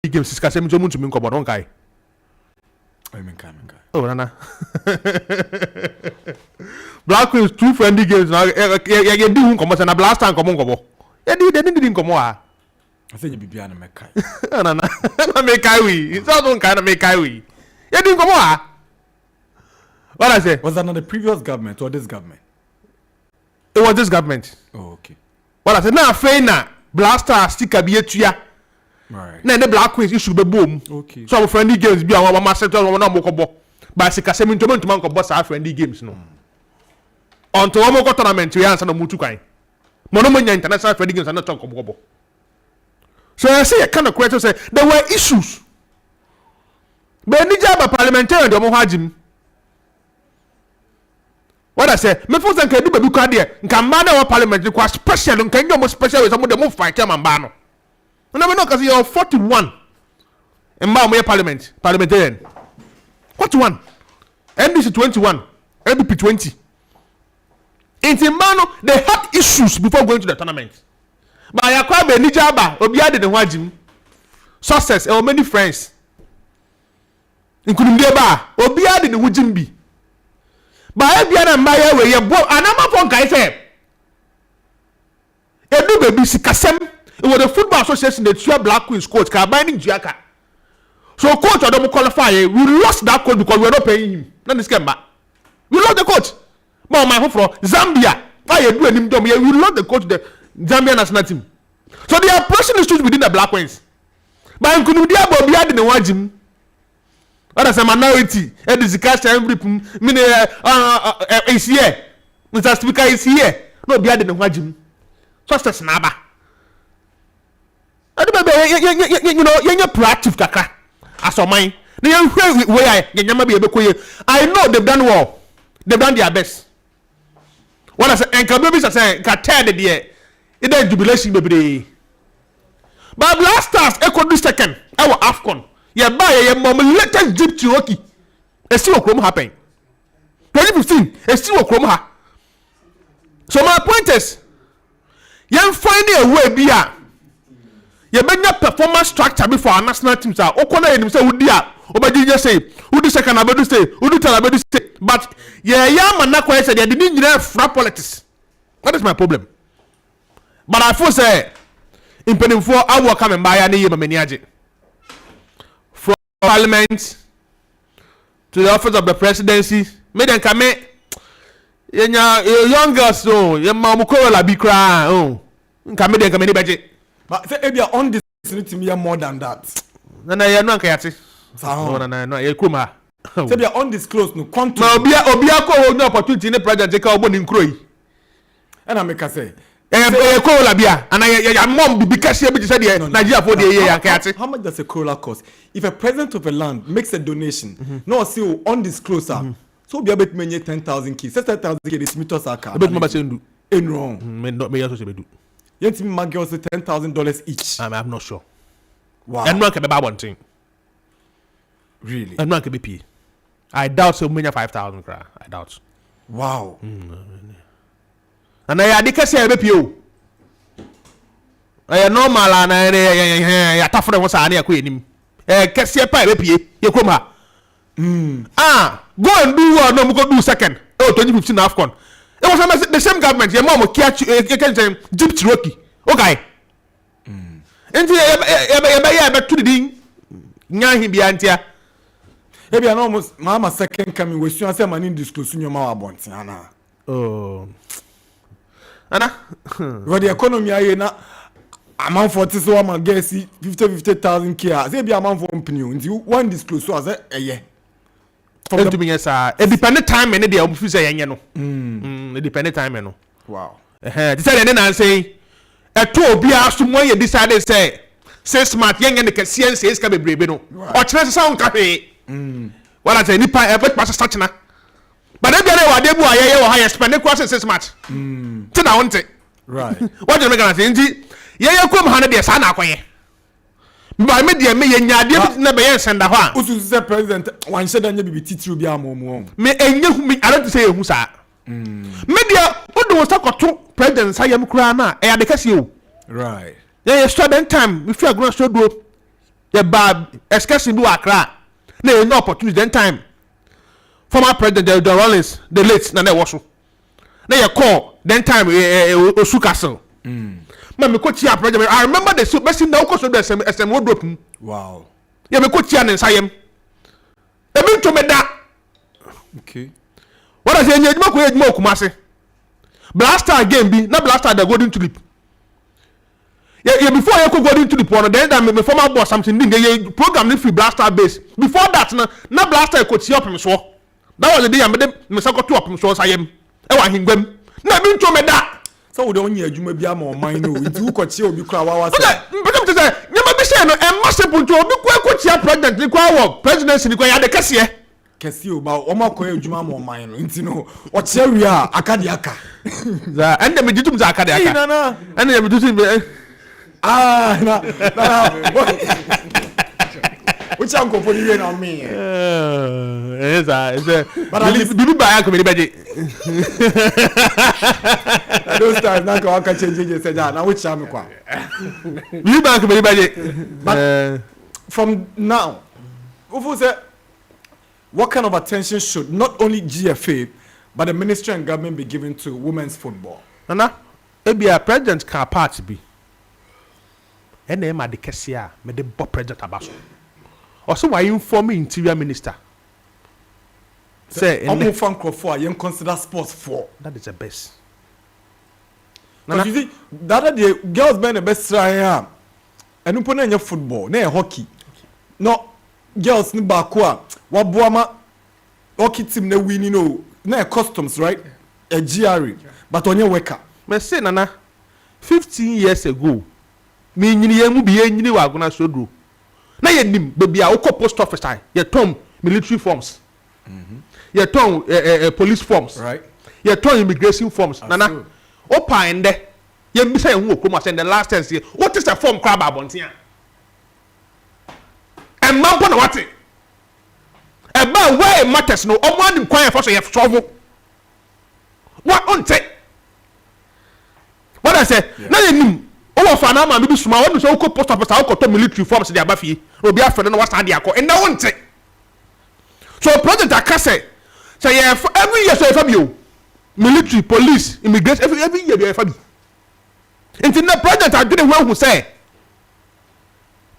games discuss me to me kobo don kai. I mean kai. Oh nana. Black Queens 2 friendly games now ya di hun komo na blast time komo. Ya di didn't komo ah. I think you be na me kai. Nana. Na me kai we. It's not don kai na me kai we. Ya di komo ah. What I say? Was that not the previous government or this government? It was this government. Oh, okay. What I say na fair na blaster sticker be etua. Right. Na the Black Queens issue be boom. Okay. So friendly games be our master na mo kobo. But se kase minto man ko boss our friendly games no. Until we go tournament we answer no mutu kwan. Mo no nya international friendly games na talk kobo. So I say kind of question say there were issues. But ni jaba parliamentarian do mo hajim. What I say, me for say do baby kwa there. Nka ma na parliament kwa special nka nyo mo special we some dem mo fight am ba no. No me no cause you 41. Mba mo parliamentarian. 41. NDC 21. LDP 20. In Timbano, they had issues before going to the tournament. But I acquired a Nijaba, Obiade the Wajim. Success, or many friends. Including Deba, Obiade the Wujimbi. But Obiade and Maya were your boy, and I'm a phone guy. A new baby, Sikasem, it was the Football Association, the two Black Queens coach, binding Jaka. So coach I don't qualify. We lost that coach because we're not paying him. Not this game back. We lost the coach. But my home from Zambia. Why you doing him? We lost the coach the Zambia national team. So they are pressing issues within the Black Queens. But I'm going to be able to watch him. Others are minority. And this cast every is here. Mr. Speaker is here. No, be added in watch him. So that's snabber. You know, you're proactive, kaka. As for mine, the way I know they've done well. They've done their best. What I say, and babies are saying, can tell the year. It is jubilation, baby. But blasters, echo this second. Our AFCON. Yeah, buy a mom latest Jeep Cherokee. A still chrome happen. 2015, a still chrome ha. So my point is, you're finding a way beyond. You better performance structure before our national teams are. Okona him say udia. Obaji just say udu second abedu say udu third abedu say. But yeah man na kwese they didn't need frap politics. That is my problem. But I feel say in penny for I will come and buy any year many from parliament to the office of the presidency. Me then come young girls so your mama ko la bi cry oh. Come then come any budget. But say if you are on this team more than that. No, you no kayati. No, you kuma. Say you are undisclosed no control. No, obia ko no opportunity ne president take obo ni nkro yi. And I make say ko la bia and I mom be cash here be say there Nigeria for the year kayati. How much does a cola cost? If a president of a land makes a donation, no see undisclosed, so be able to make 10,000 keys. 10,000 keys is meter saka. But no say ndu. In wrong. Me not me also say do. You think my girls $10,000 each? I'm not sure. Wow. And one can buy one thing. Really? And one can be P. I doubt so many 5,000 cry. I doubt. Wow. And I did say be P. I normal and I tough for what's on here queen. Cassia pie be P. You come here. Go and do one. No, go do second. Oh, 2015 AFCON. It was the same government. Your mom will catch Jeep Cherokee. Okay. And to the ding. Nyan be antia. Maybe I almost mama second coming with you. I say my name disclose in your mouth about Anna. Oh. Anna. What the economy I na amount for this one man get 50,000 k. Say be amount for opinion. You one disclose so I say yeah. It dependent time and the office say no. It dependent time no. Wow. They said then I say a two be asked to you decided say smart young and the can says can be brave no. Or chance sound cafe. What I say nipa every pass start na. But if they were there or higher spend the question 6 months. So now want it. Right. What you make an say yeah come 100 years na akwaye. By me dey me nya dey na be yen senda ho a usu say president wan sheda nya bibi titiri bi amomo me enye me I don't say ehu sa me dey odo wo sakoto president sayam kura na e ade kase o right yeah student time if you are going to do The bad excursion do Accra. No opportunity then time. Former President John Rawlings, the late na was so. Na you call then time Osu Castle. Man, me coach here president. I remember the so best now cause the SM wardrobe. Wow. Yeah, me coach here and say him. E me to me da. Okay. What I say you ma ko edmo Kumasi. Blaster again be na blaster the golden tulip. Yeah, before you go golden tulip one then that me former boss something the program free blaster base. Before that na blaster coach here up me so. That was the day I made me sako to up me so say him. E wa hingwem. Na me to me da. So we don't hear Juma Bia more mind. It's who could see Obi Krawa. But say, you be saying, and massive to Obi Kwa president, the Kwa presidency, the Kwa the Cassia. Cassia, about Oma Koya Juma more mind. You know, what Seria, Akadiaka. And the Meditum Zakadiaka. And the Meditum. Which uncle put you on me? But I leave by a committee. Those times, not going to change it. Said, now which I'm You back committee. From now, what kind of attention should not only GFA but the ministry and government be given to women's football? Nana, it be a president car party be. And then my Cassia made the president Abaso. Also, why inform me interior minister? Say, I'm fan for you consider sports for. That is the best. Because you see, the other day, girls been the best try. And you put in your football, na hockey. No, girls ni bakwa. Wabuama hockey team na win, you know, na customs, right? A GRE. But on your wake up. Me say, Nana, 15 years ago, me nyini be nyini wa gona sodro. Na ye nim baby a woko post office time ye tom military forms ye tom police forms right ye tom immigration forms nana opa ende ye mbisa ye hu okoma say the last 10 years what is the form crab abontia and man na what e ba where it matters no omo anim kwan for so ye solve what onte what I say na ye nim o fa na ma bi suma won so ko post office ko to military forms dey abafie obi afre no wa stand dey akọ and na wonte so president akase say every year so e fa bi o military police immigration every year dey fa bi until the president adwene who say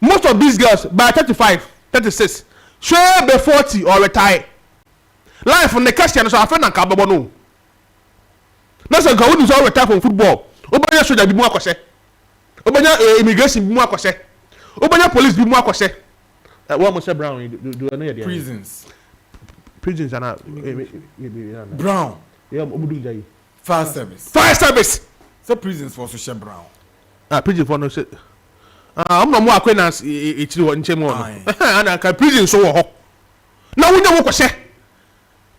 most of these girls by 35 36 share be 40 or retire life on the question so afa na ka bobo no na so go won so retire from football obanya soldier bi mu akose obanya immigration bi mu akose obanya police bi mu akose what Mr. Brown do I know your prisons are not Brown yeah omudu jai fire service so prisons for social Brown prison for no say I'm no more acquaintance itiri wo nche mo no ana ka prison so wo ho na wonya wo kwose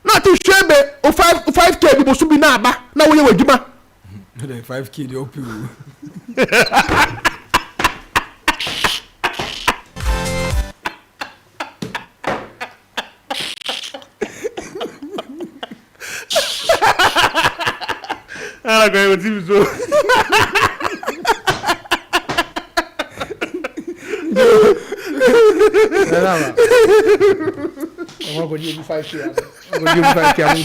na ti hwebe o 5k bi bo so bi na aba na wonya wadwuma the 5k the OP I go with you so. I'm going to give you 5K. I'm going to give you 5K. I'm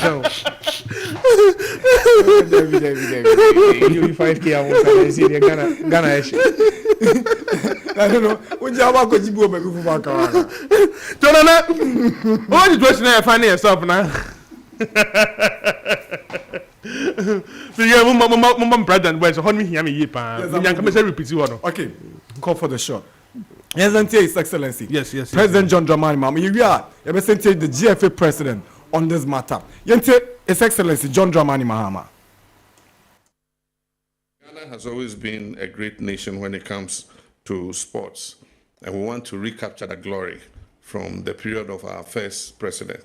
going to 5K. I'm going to see the Ghana. I don't know. When you have a good book, you back around. Jonathan, what is question I find yourself now? So yeah, mum president boys hold me here me ye pa. Nyanka me say repeat you no. Okay. Call for the shot. Yes, His Excellency. Yes. President John Dramani Mahama. You are representing the GFA president on this matter. His Excellency John Dramani Mahama. Ghana has always been a great nation when it comes to sports, and we want to recapture the glory from the period of our first president.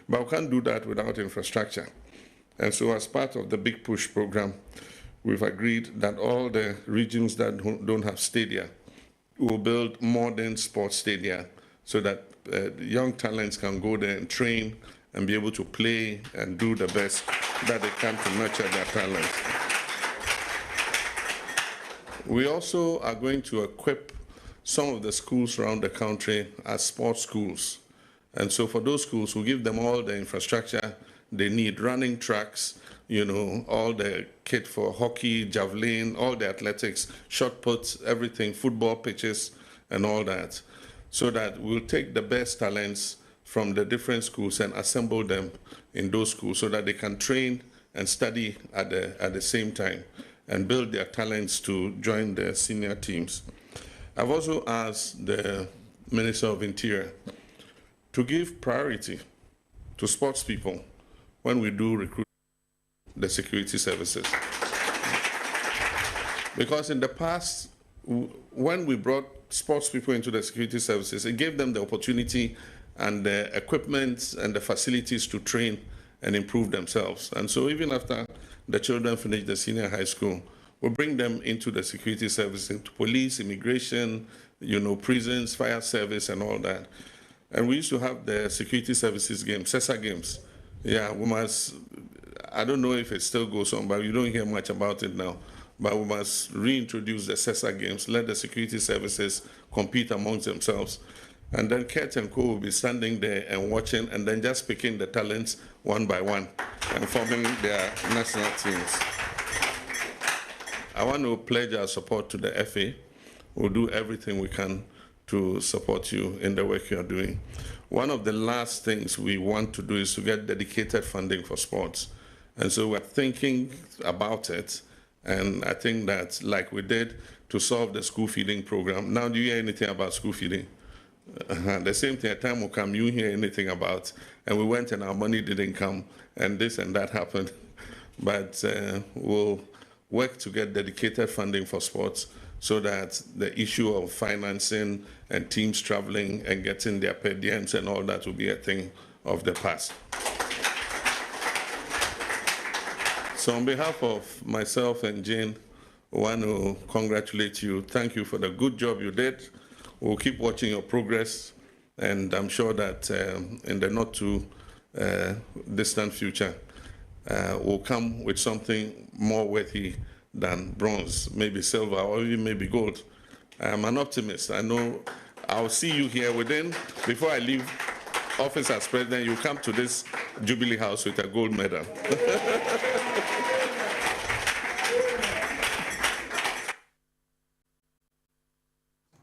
But we can't do that without infrastructure. And so as part of the Big Push program, we've agreed that all the regions that don't have stadia will build modern sports stadia so that young talents can go there and train and be able to play and do the best that they can to nurture their talents. We also are going to equip some of the schools around the country as sports schools. And so for those schools, we give them all the infrastructure they need, running tracks, all the kit for hockey, javelin, all the athletics, shot puts, everything, football pitches, and all that, so that we'll take the best talents from the different schools and assemble them in those schools so that they can train and study at the same time and build their talents to join the senior teams. I've also asked the Minister of Interior to give priority to sports people when we do recruit the security services. Because in the past, when we brought sports people into the security services, it gave them the opportunity and the equipment and the facilities to train and improve themselves. And so even after the children finish the senior high school, we bring them into the security services, into police, immigration, prisons, fire service, and all that. And we used to have the security services games, CESA games. Yeah, we must, I don't know if it still goes on, but you don't hear much about it now. But we must reintroduce the CESA games, let the security services compete amongst themselves. And then Kurt and Co will be standing there and watching and then just picking the talents one by one and forming their national teams. I want to pledge our support to the FA. We'll do everything we can to support you in the work you're doing. One of the last things we want to do is to get dedicated funding for sports. And so we're thinking about it. And I think that, like we did to solve the school feeding program. Now, do you hear anything about school feeding? The same thing, a time will come, you hear anything about, and we went and our money didn't come, and this and that happened. But we'll work to get dedicated funding for sports so that the issue of financing and teams traveling and getting their per diems and all that will be a thing of the past. So on behalf of myself and Jane, I want to congratulate you. Thank you for the good job you did. We'll keep watching your progress, and I'm sure that in the not too distant future, we'll come with something more worthy than bronze, maybe silver, or even maybe gold. I'm an optimist. I know I'll see you here before I leave office as president, you come to this Jubilee House with a gold medal.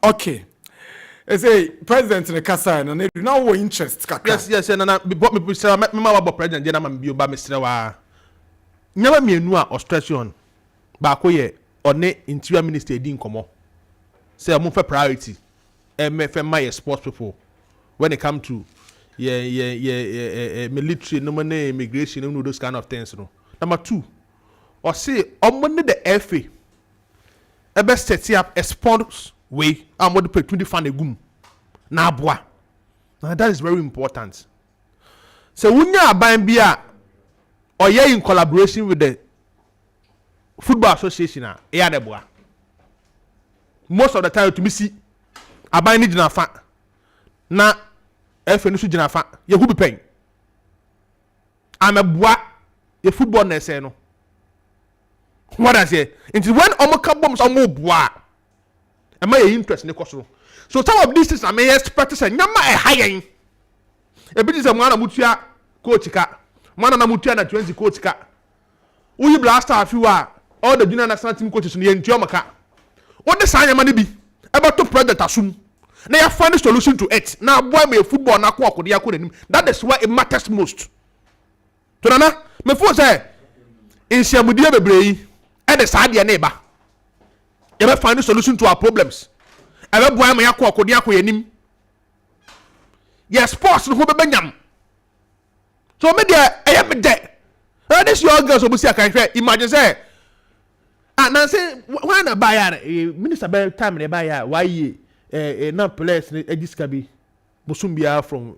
Okay. I say president in the casa and they now we interest kaka. Yes, and I bought me president Jena Mambio ba Mr. Wa. Nyama mienu a Australian ba ko ye one interior minister din komo. Say mo for priority. MFM my sports people when it come to military no money immigration no those kind of things no. Number 2. Or say omo the FA e be set up a sports way and what the opportunity fund a gum na aboa. Now that is very important. So unya aban bia or ye in collaboration with the football association e the boa. Most of the time to me see aban ni gina fa na FA no so gina fa ye hu be pen amaboa ye football na say no what I say until when omo ka bom so mo boa am I interest in the cost. So some of these things I may expect to say nyama e hayen e bi say mwana mutua coach ka mwana na mutua na 20 coach ka uyi blaster afiwa all the junior national team coaches no ye ntua maka what the sanya mani bi ebe to project asum na ya find a solution to it na boy me football na ko akode ya ko nanim. That is why it matters most to nana me fo say in siamudie bebre yi e de sa de na eba you will find a solution to our problems. Ebe boy me yakọ akode akọ yanim. Yes, sports no be benyam. So me there I am there. This your girls obusi akan hwe imagine say na say when na buy minister by time na buy why na place ejiska bi bosumbia from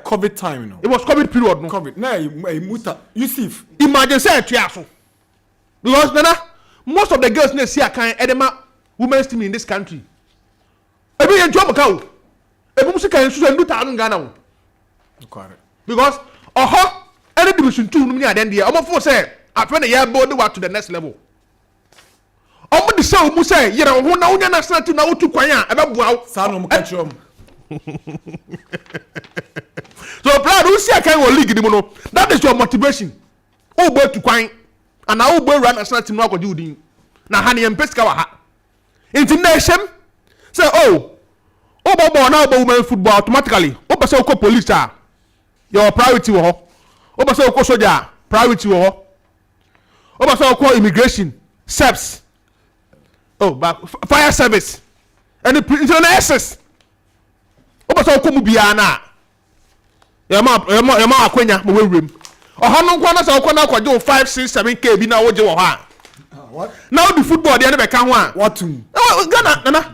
COVID time no. It was COVID period no. COVID. Na muta Yusuf. Imagine say triaso. Because nana most of the girls na see akan edema women's team in this country. Ebi yen job ka o. Ebi musu kan su ndu ta anu Ghana o. Correct. Because any division 2 no me at the end there. Omo for say after the year board what to the next level. Omo de say mu say yere ho na wonya national team na wotu kwan a ebeboa sa no mo ka kire mo so proud who see kan wo league ni mu no that is your motivation o bo tu kwan and o bo run national team no akodi udin na ha ne empeska wa ha intimidation say oh bo na bo women football automatically o be say ko police your priority wo ho o be say ko soldier priority wo ho o be say ko immigration SEPS fire service and the internal access o be say ko mu bia na ya ma akwanya mo wewrem oho no nko na say ko na kwaje 5 6 7k bi na wo je wo ha what now the football dey na be ka ho a what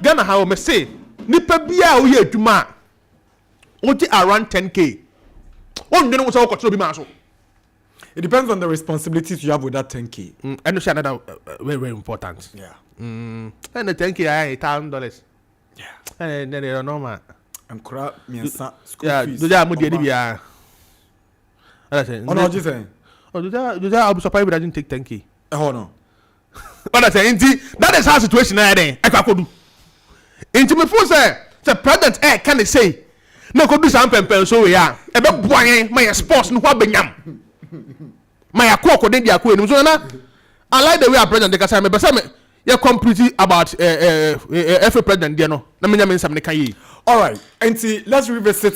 Ghana how me say nipa bia wo ye adwuma o ti around 10k on dey no say wo kwotro bi ma so. It depends on the responsibilities you have with that 10k. And it's another very important. Yeah. And the 10k I $1,000. Yeah. And then they don't know man. I'm crap me school fees. Do that mudi bia. That's it. Oh no, just saying. Oh, do that I'll be surprised if I didn't take 10k. Oh no. What I say, that is how situation I there. I can do. Into me for say the president can they say no could do some pen so we are. E be boy my sports no what benyam. My akoko den dia ko so na I like the way our president dey say me be say me you complete about every president there no na me nyam nsam ne kan yi. All right, and let's revisit